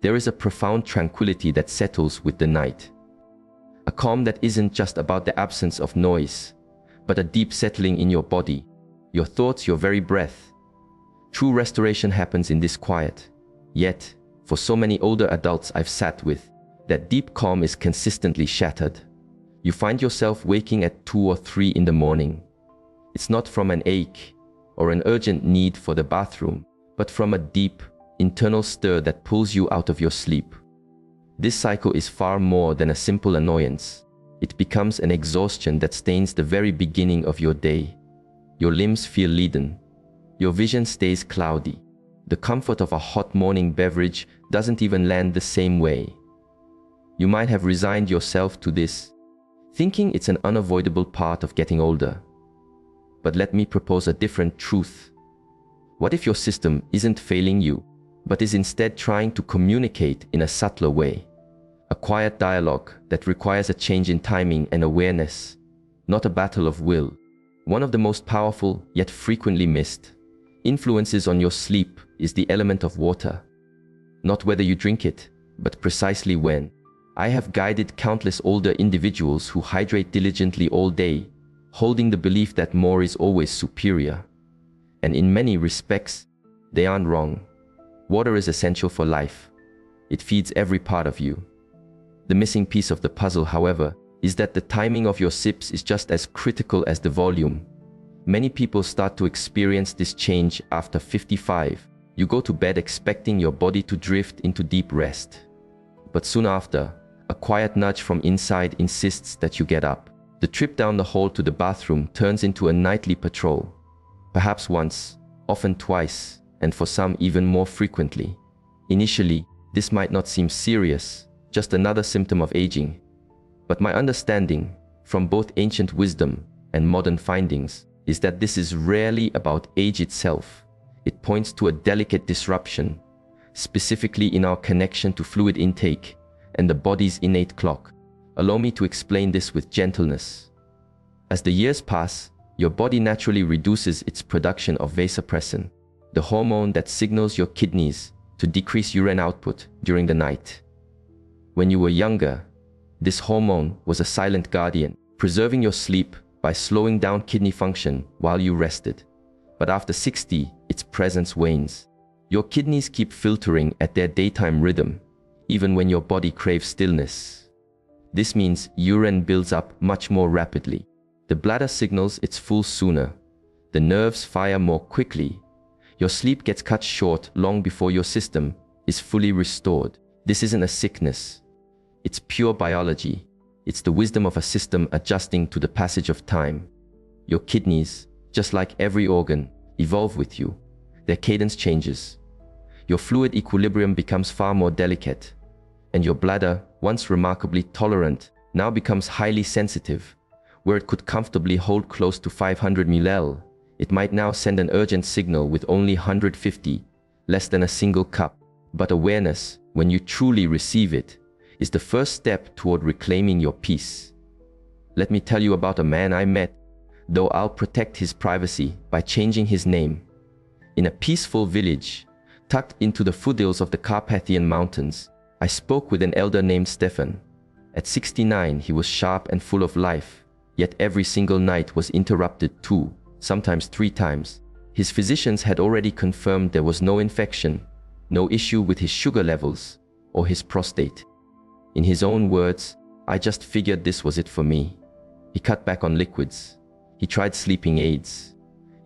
there is a profound tranquility that settles with the night. A calm that isn't just about the absence of noise, but a deep settling in your body, your thoughts, your very breath. True restoration happens in this quiet. Yet, for so many older adults I've sat with, that deep calm is consistently shattered. You find yourself waking at 2 or 3 in the morning. It's not from an ache or an urgent need for the bathroom, but from a deep, internal stir that pulls you out of your sleep. This cycle is far more than a simple annoyance. It becomes an exhaustion that stains the very beginning of your day. Your limbs feel leaden. Your vision stays cloudy. The comfort of a hot morning beverage doesn't even land the same way. You might have resigned yourself to this, thinking it's an unavoidable part of getting older. But let me propose a different truth. What if your system isn't failing you, but is instead trying to communicate in a subtler way? A quiet dialogue that requires a change in timing and awareness, not a battle of will. One of the most powerful, yet frequently missed, influences on your sleep is the element of water. Not whether you drink it, but precisely when. I have guided countless older individuals who hydrate diligently all day, holding the belief that more is always superior. And in many respects, they aren't wrong. Water is essential for life. It feeds every part of you. The missing piece of the puzzle, however, is that the timing of your sips is just as critical as the volume. Many people start to experience this change after 55. You go to bed expecting your body to drift into deep rest. But soon after, a quiet nudge from inside insists that you get up. The trip down the hall to the bathroom turns into a nightly patrol. Perhaps once, often twice, and for some even more frequently. Initially, this might not seem serious, just another symptom of aging. But my understanding, from both ancient wisdom and modern findings, is that this is rarely about age itself. It points to a delicate disruption, specifically in our connection to fluid intake and the body's innate clock. Allow me to explain this with gentleness. As the years pass, your body naturally reduces its production of vasopressin, the hormone that signals your kidneys to decrease urine output during the night. When you were younger, this hormone was a silent guardian, preserving your sleep by slowing down kidney function while you rested. But after 60, its presence wanes. Your kidneys keep filtering at their daytime rhythm, even when your body craves stillness. This means urine builds up much more rapidly. The bladder signals it's full sooner. The nerves fire more quickly. Your sleep gets cut short long before your system is fully restored. This isn't a sickness. It's pure biology. It's the wisdom of a system adjusting to the passage of time. Your kidneys, just like every organ, evolve with you. Their cadence changes. Your fluid equilibrium becomes far more delicate, and your bladder, once remarkably tolerant, now becomes highly sensitive. Where it could comfortably hold close to 500 ml, it might now send an urgent signal with only 150, less than a single cup. But awareness, when you truly receive it, is the first step toward reclaiming your peace. Let me tell you about a man I met, though I'll protect his privacy by changing his name. In a peaceful village, tucked into the foothills of the Carpathian Mountains, I spoke with an elder named Stefan. At 69, he was sharp and full of life, yet every single night was interrupted 2, sometimes 3 times. His physicians had already confirmed there was no infection, no issue with his sugar levels or his prostate. In his own words, I just figured this was it for me. He cut back on liquids. He tried sleeping aids.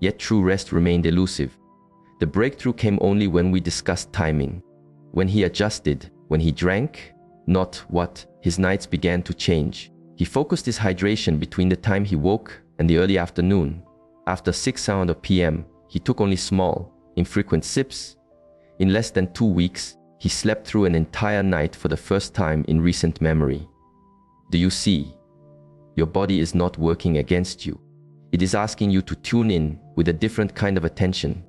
Yet true rest remained elusive. The breakthrough came only when we discussed timing. When he adjusted, when he drank, not what, his nights began to change. He focused his hydration between the time he woke and the early afternoon. After 6 p.m., he took only small, infrequent sips. In less than 2 weeks, he slept through an entire night for the first time in recent memory. Do you see? Your body is not working against you. It is asking you to tune in with a different kind of attention.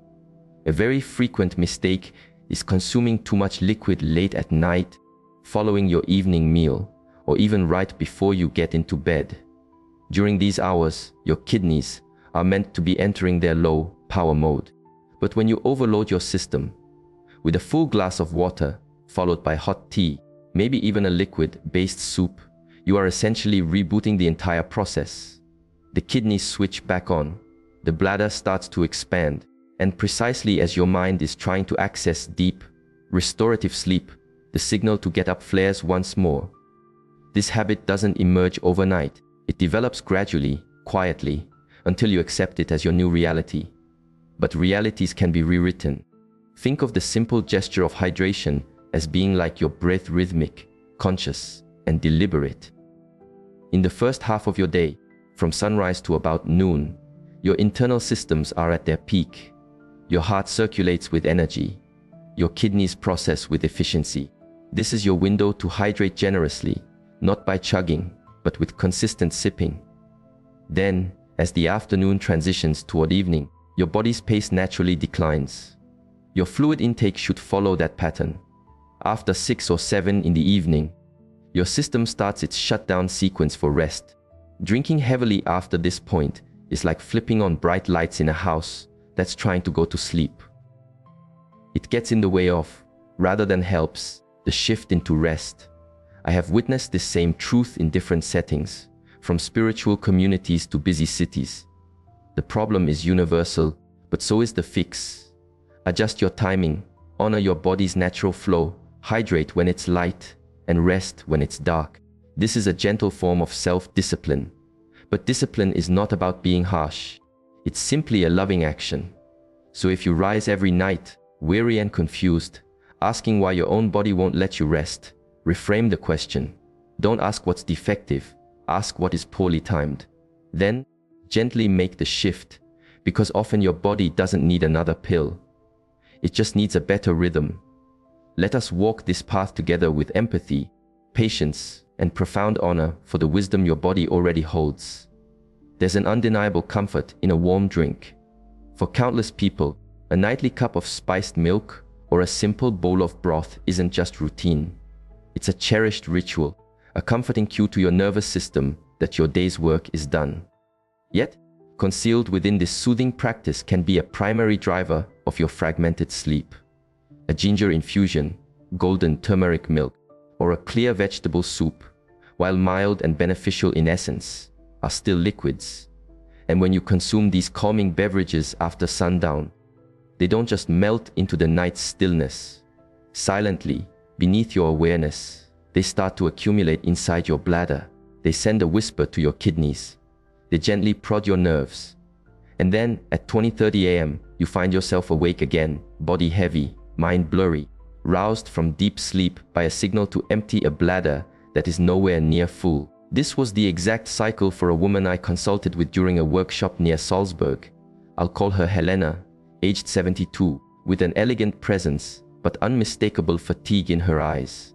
A very frequent mistake is consuming too much liquid late at night, following your evening meal, or even right before you get into bed. During these hours, your kidneys are meant to be entering their low power mode. But when you overload your system with a full glass of water followed by hot tea, maybe even a liquid-based soup, you are essentially rebooting the entire process. The kidneys switch back on, the bladder starts to expand, and precisely as your mind is trying to access deep, restorative sleep, the signal to get up flares once more. This habit doesn't emerge overnight. It develops gradually, quietly, until you accept it as your new reality. But realities can be rewritten. Think of the simple gesture of hydration as being like your breath, rhythmic, conscious, and deliberate. In the first half of your day, from sunrise to about noon, your internal systems are at their peak. Your heart circulates with energy. Your kidneys process with efficiency. This is your window to hydrate generously, not by chugging, but with consistent sipping. Then, as the afternoon transitions toward evening, your body's pace naturally declines. Your fluid intake should follow that pattern. After 6 or 7 in the evening, your system starts its shutdown sequence for rest. Drinking heavily after this point is like flipping on bright lights in a house that's trying to go to sleep. It gets in the way of, rather than helps, the shift into rest. I have witnessed this same truth in different settings, from spiritual communities to busy cities. The problem is universal, but so is the fix. Adjust your timing, honor your body's natural flow, hydrate when it's light, and rest when it's dark. This is a gentle form of self-discipline. But discipline is not about being harsh. It's simply a loving action. So if you rise every night, weary and confused, asking why your own body won't let you rest, reframe the question. Don't ask what's defective, ask what is poorly timed. Then, gently make the shift, because often your body doesn't need another pill. It just needs a better rhythm. Let us walk this path together with empathy, patience, and profound honor for the wisdom your body already holds. There's an undeniable comfort in a warm drink. For countless people, a nightly cup of spiced milk or a simple bowl of broth isn't just routine. It's a cherished ritual, a comforting cue to your nervous system that your day's work is done. Yet, concealed within this soothing practice can be a primary driver of your fragmented sleep. A ginger infusion, golden turmeric milk, or a clear vegetable soup, while mild and beneficial in essence, are still liquids. And when you consume these calming beverages after sundown, they don't just melt into the night's stillness. Silently, beneath your awareness, they start to accumulate inside your bladder. They send a whisper to your kidneys. They gently prod your nerves. And then, at 20:30 a.m., you find yourself awake again, body heavy, mind blurry, roused from deep sleep by a signal to empty a bladder that is nowhere near full. This was the exact cycle for a woman I consulted with during a workshop near Salzburg. I'll call her Helena, aged 72, with an elegant presence but unmistakable fatigue in her eyes.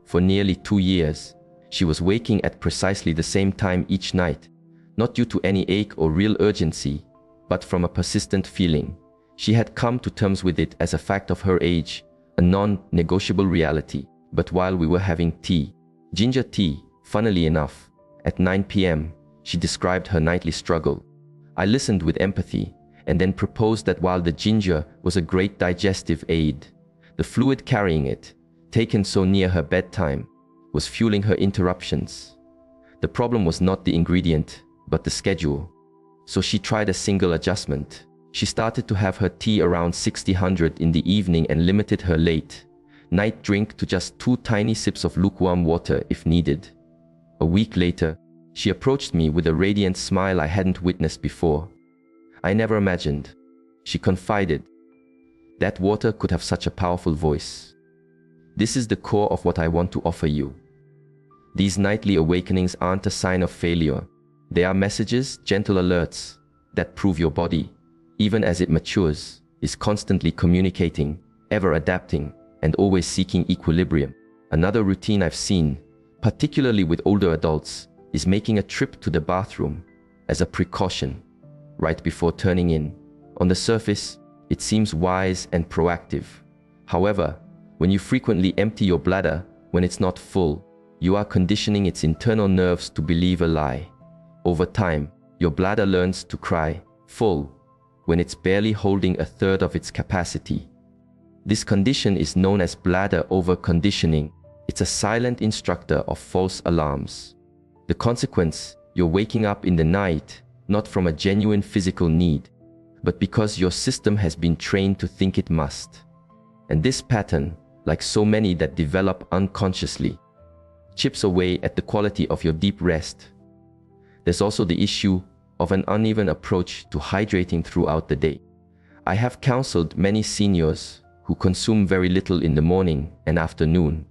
For nearly 2 years, she was waking at precisely the same time each night, not due to any ache or real urgency, but from a persistent feeling. She had come to terms with it as a fact of her age, a non-negotiable reality. But while we were having tea, ginger tea, funnily enough, at 9 p.m., she described her nightly struggle. I listened with empathy and then proposed that while the ginger was a great digestive aid, the fluid carrying it, taken so near her bedtime, was fueling her interruptions. The problem was not the ingredient, but the schedule. So she tried a single adjustment. She started to have her tea around 1600 in the evening and limited her late night drink to just 2 tiny sips of lukewarm water if needed. A week later, she approached me with a radiant smile I hadn't witnessed before. I never imagined, she confided, that water could have such a powerful voice. This is the core of what I want to offer you. These nightly awakenings aren't a sign of failure. They are messages, gentle alerts, that prove your body, even as it matures, is constantly communicating, ever adapting, and always seeking equilibrium. Another routine I've seen, particularly with older adults, is making a trip to the bathroom as a precaution, right before turning in. On the surface, it seems wise and proactive. However, when you frequently empty your bladder when it's not full, you are conditioning its internal nerves to believe a lie. Over time, your bladder learns to cry, full, when it's barely holding a third of its capacity. This condition is known as bladder overconditioning. It's a silent instructor of false alarms. The consequence, you're waking up in the night, not from a genuine physical need, but because your system has been trained to think it must. And this pattern, like so many that develop unconsciously, chips away at the quality of your deep rest. There's also the issue of an uneven approach to hydrating throughout the day. I have counseled many seniors who consume very little in the morning and afternoon,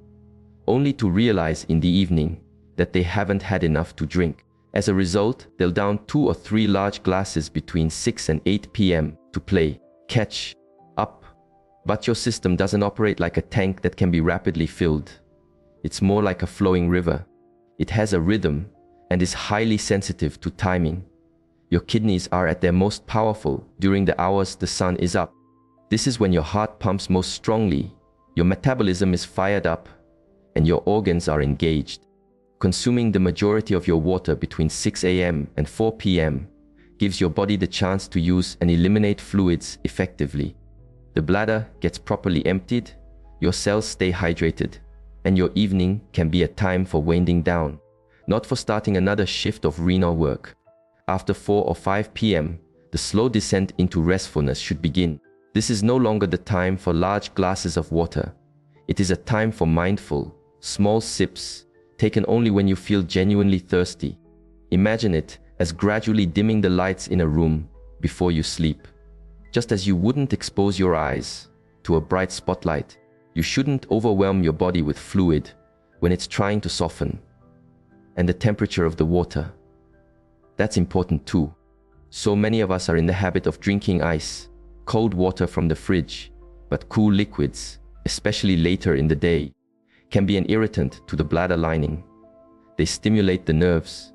only to realize in the evening that they haven't had enough to drink. As a result, they'll down 2 or 3 large glasses between 6 and 8 p.m. to play catch up. But your system doesn't operate like a tank that can be rapidly filled. It's more like a flowing river. It has a rhythm and is highly sensitive to timing. Your kidneys are at their most powerful during the hours the sun is up. This is when your heart pumps most strongly, your metabolism is fired up, and your organs are engaged. Consuming the majority of your water between 6 a.m. and 4 p.m. gives your body the chance to use and eliminate fluids effectively. The bladder gets properly emptied, your cells stay hydrated, and your evening can be a time for winding down, not for starting another shift of renal work. After 4 or 5 p.m., the slow descent into restfulness should begin. This is no longer the time for large glasses of water. It is a time for mindful, small sips, taken only when you feel genuinely thirsty. Imagine it as gradually dimming the lights in a room before you sleep. Just as you wouldn't expose your eyes to a bright spotlight, you shouldn't overwhelm your body with fluid when it's trying to soften. And the temperature of the water, that's important too. So many of us are in the habit of drinking ice, cold water from the fridge, but cool liquids, especially later in the day, can be an irritant to the bladder lining. They stimulate the nerves.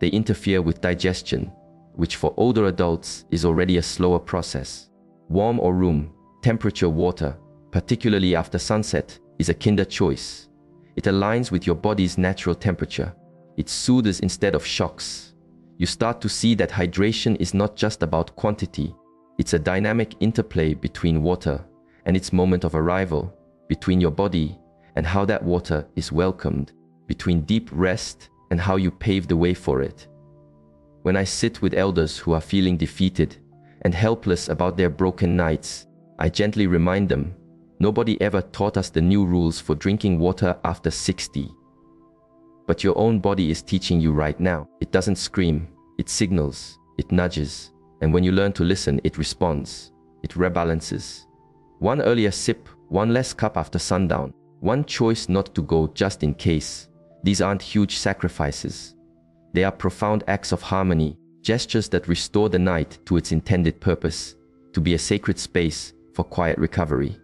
They interfere with digestion, which for older adults is already a slower process. Warm or room temperature water, particularly after sunset, is a kinder choice. It aligns with your body's natural temperature. It soothes instead of shocks. You start to see that hydration is not just about quantity. It's a dynamic interplay between water and its moment of arrival, between your body and how that water is welcomed, between deep rest and how you pave the way for it. When I sit with elders who are feeling defeated and helpless about their broken nights, I gently remind them, nobody ever taught us the new rules for drinking water after 60. But your own body is teaching you right now. It doesn't scream, it signals, it nudges, and when you learn to listen, it responds, it rebalances. One earlier sip, one less cup after sundown, one choice not to go just in case. These aren't huge sacrifices. They are profound acts of harmony, gestures that restore the night to its intended purpose, to be a sacred space for quiet recovery.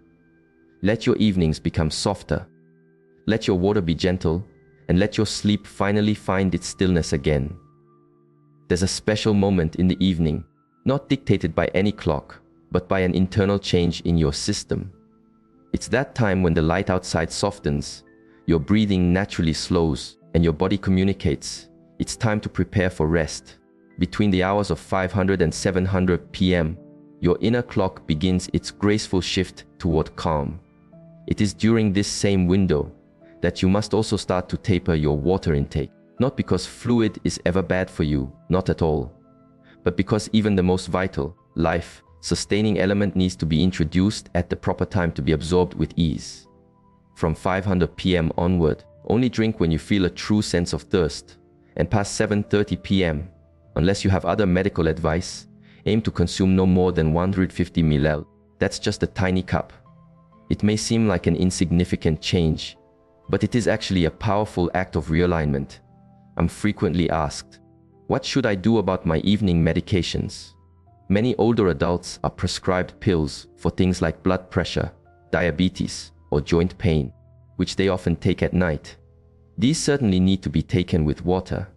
Let your evenings become softer. Let your water be gentle, and let your sleep finally find its stillness again. There's a special moment in the evening, not dictated by any clock, but by an internal change in your system. It's that time when the light outside softens, your breathing naturally slows, and your body communicates. It's time to prepare for rest. Between the hours of 500 and 700 p.m., your inner clock begins its graceful shift toward calm. It is during this same window that you must also start to taper your water intake. Not because fluid is ever bad for you, not at all, but because even the most vital, life-sustaining element needs to be introduced at the proper time to be absorbed with ease. From 500 p.m. onward, only drink when you feel a true sense of thirst, and past 7:30 p.m., unless you have other medical advice, aim to consume no more than 150 ml. That's just a tiny cup. It may seem like an insignificant change, but it is actually a powerful act of realignment. I'm frequently asked, what should I do about my evening medications? Many older adults are prescribed pills for things like blood pressure, diabetes, or joint pain, which they often take at night. These certainly need to be taken with water.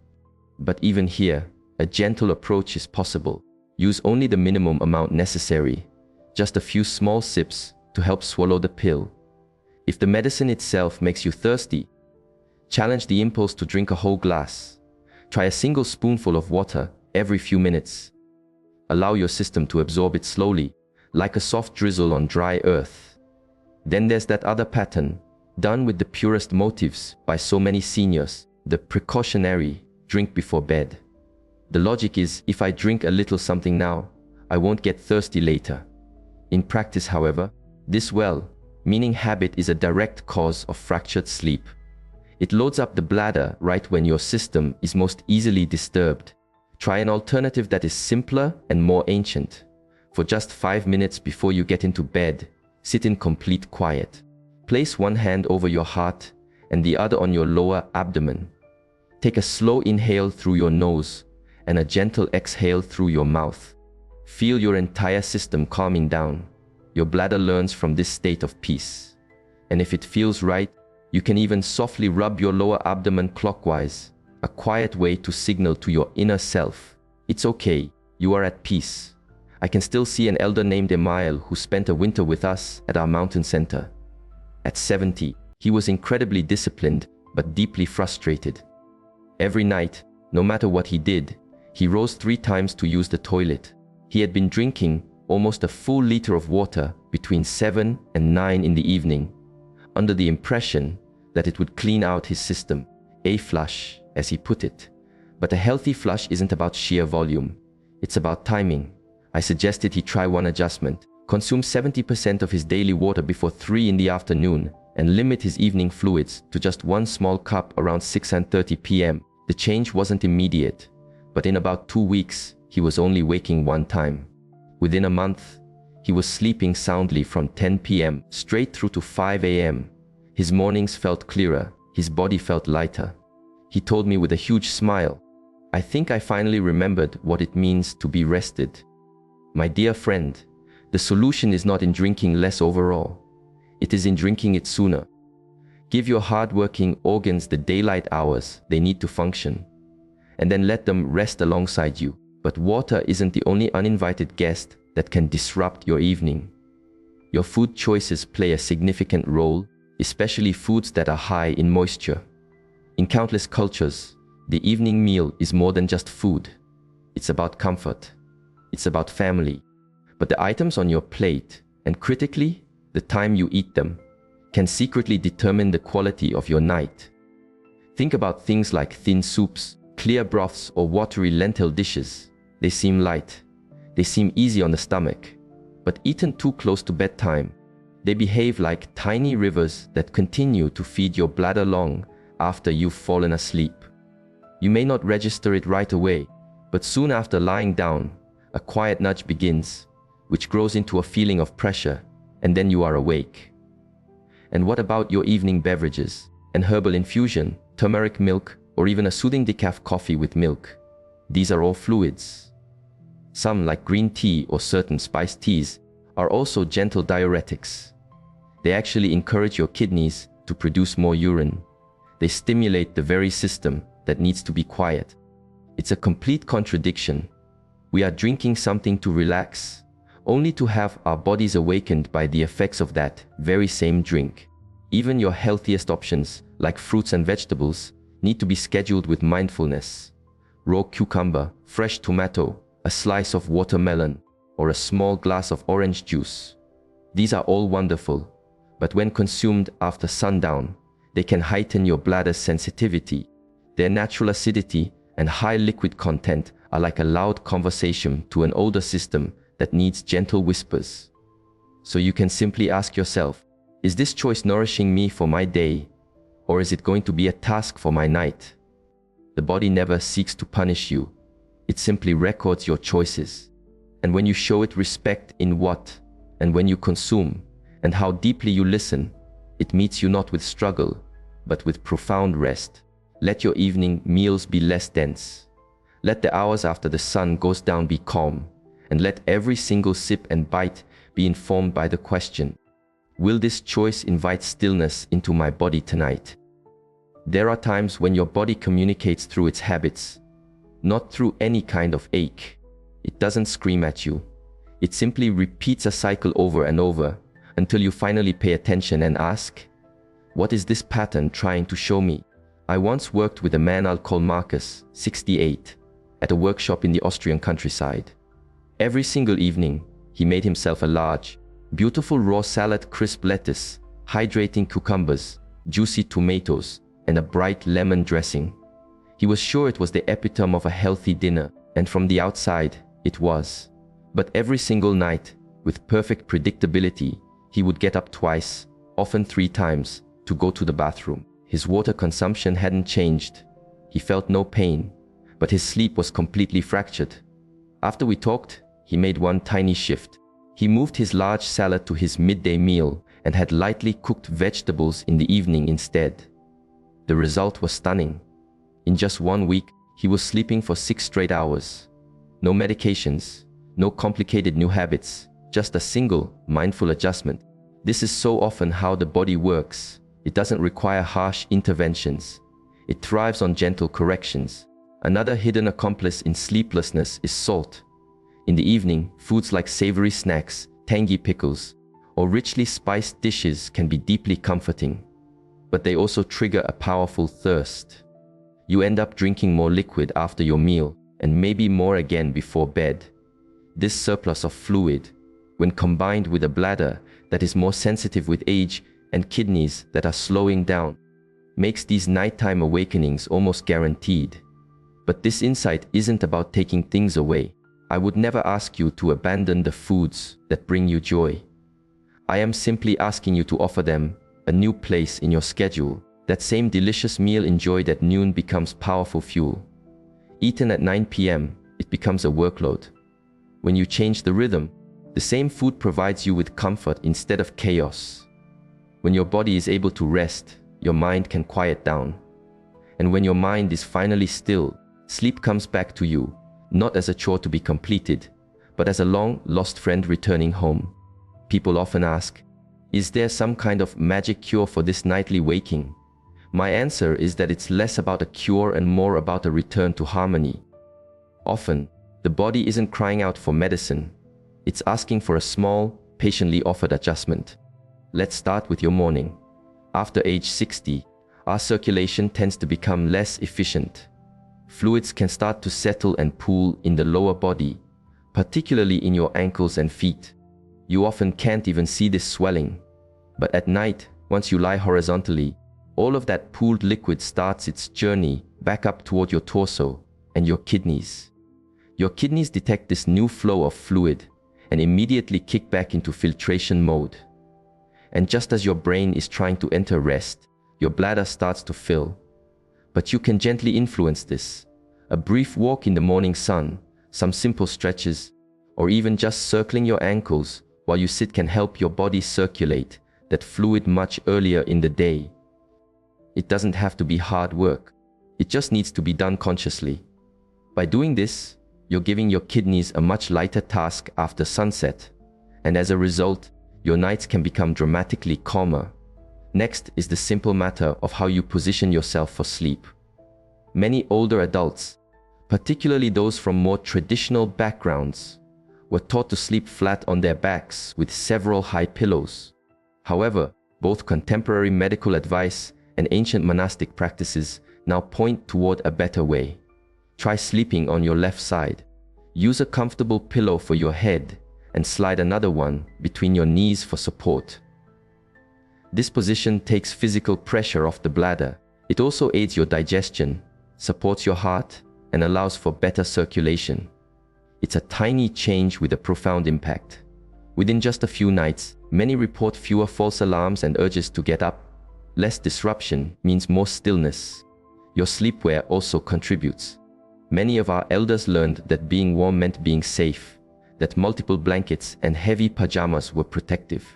But even here, a gentle approach is possible. Use only the minimum amount necessary, just a few small sips to help swallow the pill. If the medicine itself makes you thirsty, challenge the impulse to drink a whole glass. Try a single spoonful of water every few minutes. Allow your system to absorb it slowly, like a soft drizzle on dry earth. Then there's that other pattern, done with the purest motives by so many seniors, the precautionary drink before bed. The logic is, if I drink a little something now, I won't get thirsty later. In practice, however, this well-meaning habit is a direct cause of fractured sleep. It loads up the bladder right when your system is most easily disturbed. Try an alternative that is simpler and more ancient. For just 5 minutes before you get into bed, sit in complete quiet. Place one hand over your heart and the other on your lower abdomen. Take a slow inhale through your nose and a gentle exhale through your mouth. Feel your entire system calming down. Your bladder learns from this state of peace. And if it feels right, you can even softly rub your lower abdomen clockwise, a quiet way to signal to your inner self, it's okay, you are at peace. I can still see an elder named Emile who spent a winter with us at our mountain center. At 70, he was incredibly disciplined but deeply frustrated. Every night, no matter what he did, he rose 3 times to use the toilet. He had been drinking almost a full liter of water between 7 and 9 in the evening, under the impression that it would clean out his system, a flush, as he put it. But a healthy flush isn't about sheer volume, it's about timing. I suggested he try one adjustment, consume 70% of his daily water before 3 in the afternoon, and limit his evening fluids to just 1 small cup around 6:30 p.m. The change wasn't immediate, but in about 2 weeks, he was only waking 1 time. Within a month, he was sleeping soundly from 10 p.m. straight through to 5 a.m. His mornings felt clearer, his body felt lighter. He told me with a huge smile, "I think I finally remembered what it means to be rested." My dear friend, the solution is not in drinking less overall. It is in drinking it sooner. Give your hard-working organs the daylight hours they need to function, and then let them rest alongside you. But water isn't the only uninvited guest that can disrupt your evening. Your food choices play a significant role, especially foods that are high in moisture. In countless cultures, the evening meal is more than just food. It's about comfort. It's about family. But the items on your plate, and critically, the time you eat them, can secretly determine the quality of your night. Think about things like thin soups, clear broths, or watery lentil dishes. They seem light. They seem easy on the stomach. But eaten too close to bedtime, they behave like tiny rivers that continue to feed your bladder long after you've fallen asleep. You may not register it right away, but soon after lying down, a quiet nudge begins, which grows into a feeling of pressure, and then you are awake. And what about your evening beverages? An herbal infusion, turmeric milk, or even a soothing decaf coffee with milk? These are all fluids. Some, like green tea or certain spiced teas, are also gentle diuretics. They actually encourage your kidneys to produce more urine. They stimulate the very system that needs to be quiet. It's a complete contradiction. We are drinking something to relax, only to have our bodies awakened by the effects of that very same drink. Even your healthiest options, like fruits and vegetables, need to be scheduled with mindfulness. Raw cucumber, fresh tomato, a slice of watermelon, or a small glass of orange juice. These are all wonderful, but when consumed after sundown, they can heighten your bladder's sensitivity. Their natural acidity and high liquid content are like a loud conversation to an older system that needs gentle whispers. So you can simply ask yourself, is this choice nourishing me for my day, or is it going to be a task for my night? The body never seeks to punish you. It simply records your choices. And when you show it respect in what and when you consume and how deeply you listen, it meets you not with struggle, but with profound rest. Let your evening meals be less dense. Let the hours after the sun goes down be calm, and let every single sip and bite be informed by the question, will this choice invite stillness into my body tonight? There are times when your body communicates through its habits, not through any kind of ache. It doesn't scream at you. It simply repeats a cycle over and over until you finally pay attention and ask, what is this pattern trying to show me? I once worked with a man I'll call Marcus, 68, at a workshop in the Austrian countryside. Every single evening, he made himself a large, Beautiful raw salad, crisp lettuce, hydrating cucumbers, juicy tomatoes, and a bright lemon dressing. He was sure it was the epitome of a healthy dinner, and from the outside, it was. But every single night, with perfect predictability, he would get up twice, often 3 times, to go to the bathroom. His water consumption hadn't changed. He felt no pain, but his sleep was completely fractured. After we talked, he made one tiny shift. He moved his large salad to his midday meal and had lightly cooked vegetables in the evening instead. The result was stunning. In just 1 week, he was sleeping for 6 straight hours. No medications, no complicated new habits, just a single, mindful adjustment. This is so often how the body works. It doesn't require harsh interventions. It thrives on gentle corrections. Another hidden accomplice in sleeplessness is salt. In the evening, foods like savory snacks, tangy pickles, or richly spiced dishes can be deeply comforting. But they also trigger a powerful thirst. You end up drinking more liquid after your meal, and maybe more again before bed. This surplus of fluid, when combined with a bladder that is more sensitive with age and kidneys that are slowing down, makes these nighttime awakenings almost guaranteed. But this insight isn't about taking things away. I would never ask you to abandon the foods that bring you joy. I am simply asking you to offer them a new place in your schedule. That same delicious meal enjoyed at noon becomes powerful fuel. Eaten at 9 p.m., it becomes a workload. When you change the rhythm, the same food provides you with comfort instead of chaos. When your body is able to rest, your mind can quiet down. And when your mind is finally still, sleep comes back to you, not as a chore to be completed, but as a long-lost friend returning home. People often ask, is there some kind of magic cure for this nightly waking? My answer is that it's less about a cure and more about a return to harmony. Often, the body isn't crying out for medicine. It's asking for a small, patiently offered adjustment. Let's start with your morning. After age 60, our circulation tends to become less efficient. Fluids can start to settle and pool in the lower body, particularly in your ankles and feet. You often can't even see this swelling. But at night, once you lie horizontally, all of that pooled liquid starts its journey back up toward your torso and your kidneys. Your kidneys detect this new flow of fluid and immediately kick back into filtration mode. And just as your brain is trying to enter rest, your bladder starts to fill. But you can gently influence this. A brief walk in the morning sun, some simple stretches, or even just circling your ankles while you sit can help your body circulate that fluid much earlier in the day. It doesn't have to be hard work. It just needs to be done consciously. By doing this, you're giving your kidneys a much lighter task after sunset, and as a result, your nights can become dramatically calmer. Next is the simple matter of how you position yourself for sleep. Many older adults, particularly those from more traditional backgrounds, were taught to sleep flat on their backs with several high pillows. However, both contemporary medical advice and ancient monastic practices now point toward a better way. Try sleeping on your left side. Use a comfortable pillow for your head and slide another one between your knees for support. This position takes physical pressure off the bladder. It also aids your digestion, supports your heart, and allows for better circulation. It's a tiny change with a profound impact. Within just a few nights, many report fewer false alarms and urges to get up. Less disruption means more stillness. Your sleepwear also contributes. Many of our elders learned that being warm meant being safe, that multiple blankets and heavy pajamas were protective.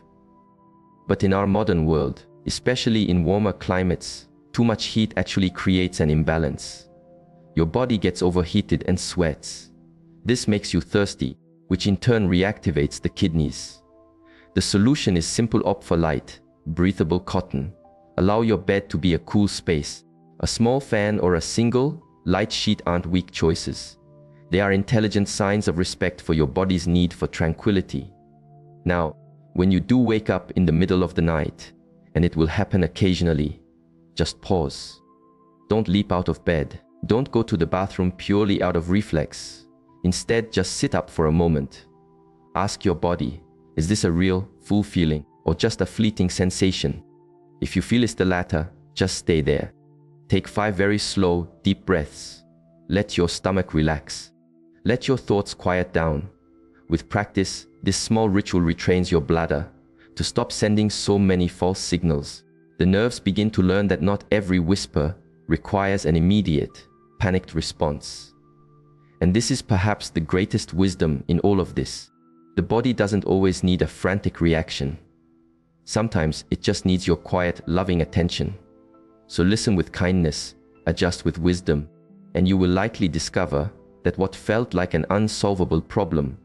But in our modern world, especially in warmer climates, too much heat actually creates an imbalance. Your body gets overheated and sweats. This makes you thirsty, which in turn reactivates the kidneys. The solution is simple: opt for light, breathable cotton. Allow your bed to be a cool space. A small fan or a single, light sheet aren't weak choices. They are intelligent signs of respect for your body's need for tranquility. Now, when you do wake up in the middle of the night, and it will happen occasionally, just pause. Don't leap out of bed. Don't go to the bathroom purely out of reflex. Instead, just sit up for a moment. Ask your body, Is this a real, full feeling, or just a fleeting sensation? If you feel it's the latter, just stay there. Take 5 very slow, deep breaths. Let your stomach relax. Let your thoughts quiet down. With practice, this small ritual retrains your bladder to stop sending so many false signals. The nerves begin to learn that not every whisper requires an immediate, panicked response. And this is perhaps the greatest wisdom in all of this. The body doesn't always need a frantic reaction. Sometimes it just needs your quiet, loving attention. So listen with kindness, adjust with wisdom, and you will likely discover that what felt like an unsolvable problem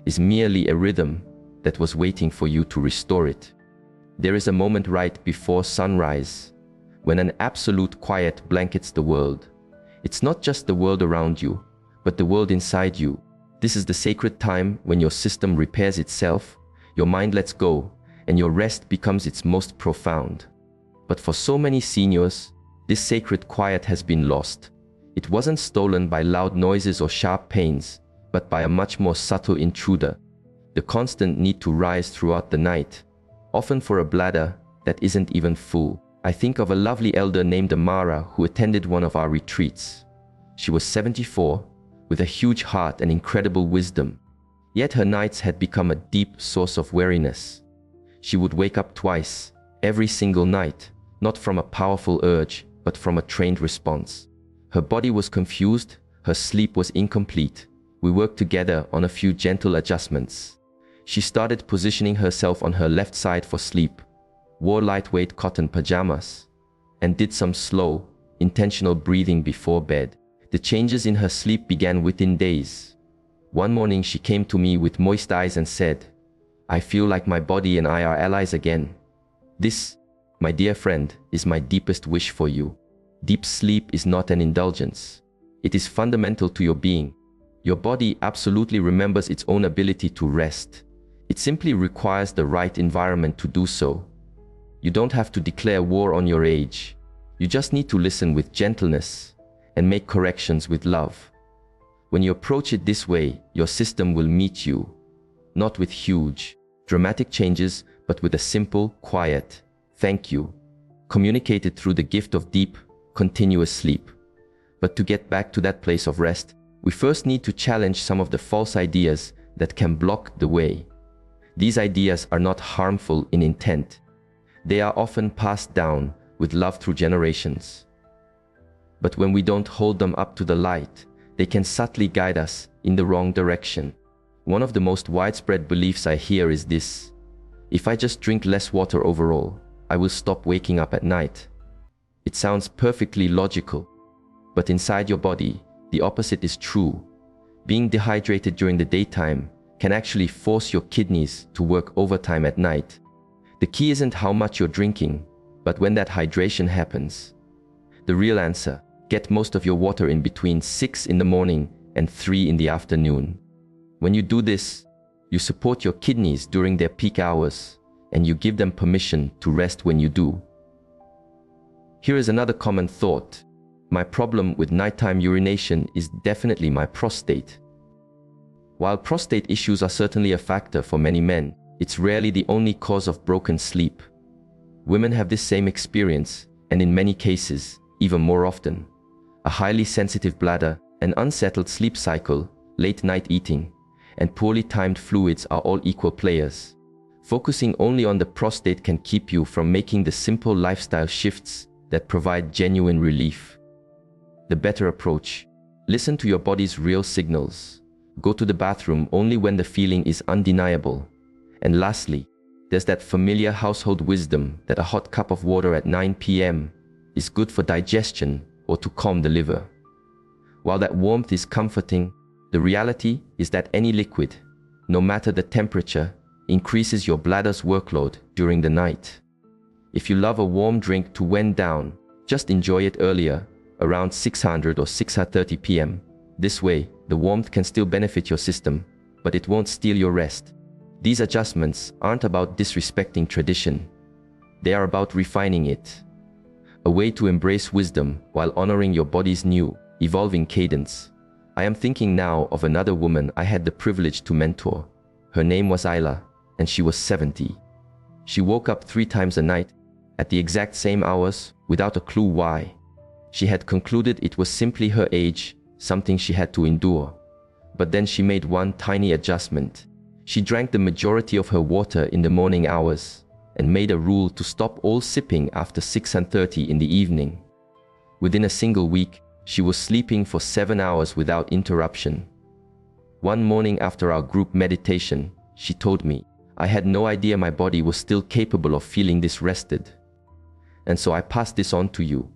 is merely a rhythm that was waiting for you to restore it. There is a moment right before sunrise when an absolute quiet blankets the world. It's not just the world around you, but the world inside you. This is the sacred time when your system repairs itself, your mind lets go, and your rest becomes its most profound. But for so many seniors, this sacred quiet has been lost. It wasn't stolen by loud noises or sharp pains, but by a much more subtle intruder. The constant need to rise throughout the night, often for a bladder that isn't even full. I think of a lovely elder named Amara who attended one of our retreats. She was 74, with a huge heart and incredible wisdom. Yet her nights had become a deep source of weariness. She would wake up twice, every single night, not from a powerful urge, but from a trained response. Her body was confused, her sleep was incomplete. We worked together on a few gentle adjustments. She started positioning herself on her left side for sleep, wore lightweight cotton pajamas, and did some slow, intentional breathing before bed. The changes in her sleep began within days. One morning she came to me with moist eyes and said, "I feel like my body and I are allies again. This, my dear friend, is my deepest wish for you." Deep sleep is not an indulgence. It is fundamental to your being. Your body absolutely remembers its own ability to rest. It simply requires the right environment to do so. You don't have to declare war on your age. You just need to listen with gentleness and make corrections with love. When you approach it this way, your system will meet you, not with huge, dramatic changes, but with a simple, quiet, "thank you," communicated through the gift of deep, continuous sleep. But to get back to that place of rest, we first need to challenge some of the false ideas that can block the way. These ideas are not harmful in intent. They are often passed down with love through generations. But when we don't hold them up to the light, they can subtly guide us in the wrong direction. One of the most widespread beliefs I hear is this: if I just drink less water overall, I will stop waking up at night. It sounds perfectly logical, but inside your body, the opposite is true. Being dehydrated during the daytime can actually force your kidneys to work overtime at night. The key isn't how much you're drinking, but when that hydration happens. The real answer: get most of your water in between 6 in the morning and 3 in the afternoon. When you do this, you support your kidneys during their peak hours, and you give them permission to rest when you do. Here is another common thought: my problem with nighttime urination is definitely my prostate. While prostate issues are certainly a factor for many men, it's rarely the only cause of broken sleep. Women have this same experience, and in many cases, even more often. A highly sensitive bladder, an unsettled sleep cycle, late night eating, and poorly timed fluids are all equal players. Focusing only on the prostate can keep you from making the simple lifestyle shifts that provide genuine relief. The better approach: listen to your body's real signals. Go to the bathroom only when the feeling is undeniable. And lastly, there's that familiar household wisdom that a hot cup of water at 9 p.m. is good for digestion or to calm the liver. While that warmth is comforting, the reality is that any liquid, no matter the temperature, increases your bladder's workload during the night. If you love a warm drink to wind down, just enjoy it earlier, around 600 or 6:30 p.m. This way, the warmth can still benefit your system, but it won't steal your rest. These adjustments aren't about disrespecting tradition. They are about refining it. A way to embrace wisdom while honoring your body's new, evolving cadence. I am thinking now of another woman I had the privilege to mentor. Her name was Ayla. and she was 70. She woke up 3 times a night, at the exact same hours, without a clue why. She had concluded it was simply her age, something she had to endure. But then she made one tiny adjustment. She drank the majority of her water in the morning hours, and made a rule to stop all sipping after 6:30 in the evening. Within a single week, she was sleeping for 7 hours without interruption. One morning after our group meditation, she told me, "I had no idea my body was still capable of feeling this rested. And so I pass this on to you.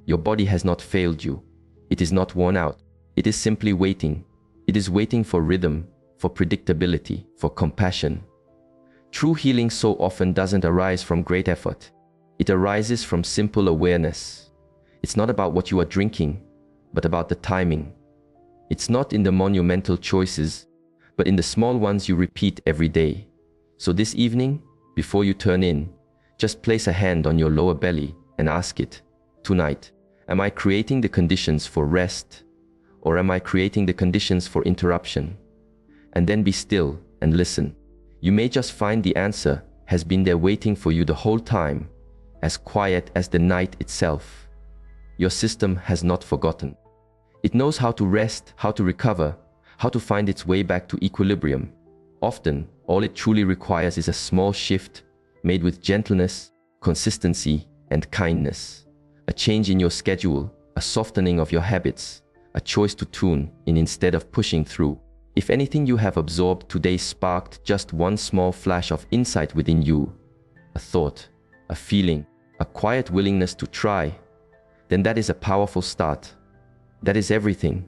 Your body has not failed you. It is not worn out. It is simply waiting. It is waiting for rhythm, for predictability, for compassion." True healing so often doesn't arise from great effort. It arises from simple awareness. It's not about what you are drinking, but about the timing. It's not in the monumental choices, but in the small ones you repeat every day. So this evening, before you turn in, just place a hand on your lower belly and ask it, "Tonight, am I creating the conditions for rest, or am I creating the conditions for interruption?" And then be still and listen. You may just find the answer has been there waiting for you the whole time, as quiet as the night itself. Your system has not forgotten. It knows how to rest, how to recover, how to find its way back to equilibrium. Often, all it truly requires is a small shift made with gentleness, consistency, and kindness. A change in your schedule, a softening of your habits, a choice to tune in instead of pushing through. If anything you have absorbed today sparked just one small flash of insight within you, a thought, a feeling, a quiet willingness to try, then that is a powerful start. That is everything.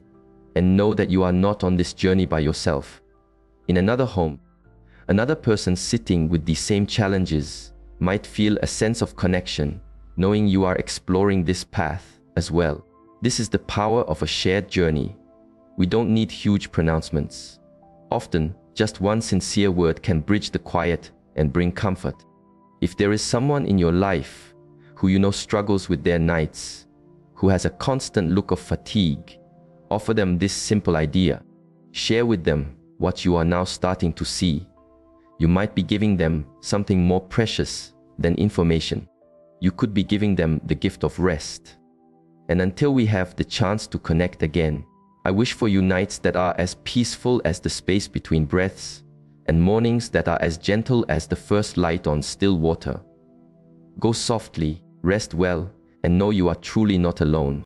And know that you are not on this journey by yourself. In another home, another person sitting with these same challenges might feel a sense of connection, knowing you are exploring this path as well. This is the power of a shared journey. We don't need huge pronouncements. Often, just one sincere word can bridge the quiet and bring comfort. If there is someone in your life who you know struggles with their nights, who has a constant look of fatigue, offer them this simple idea. Share with them what you are now starting to see. You might be giving them something more precious than information. You could be giving them the gift of rest. And until we have the chance to connect again, I wish for you nights that are as peaceful as the space between breaths, and mornings that are as gentle as the first light on still water. Go softly, rest well, and know you are truly not alone.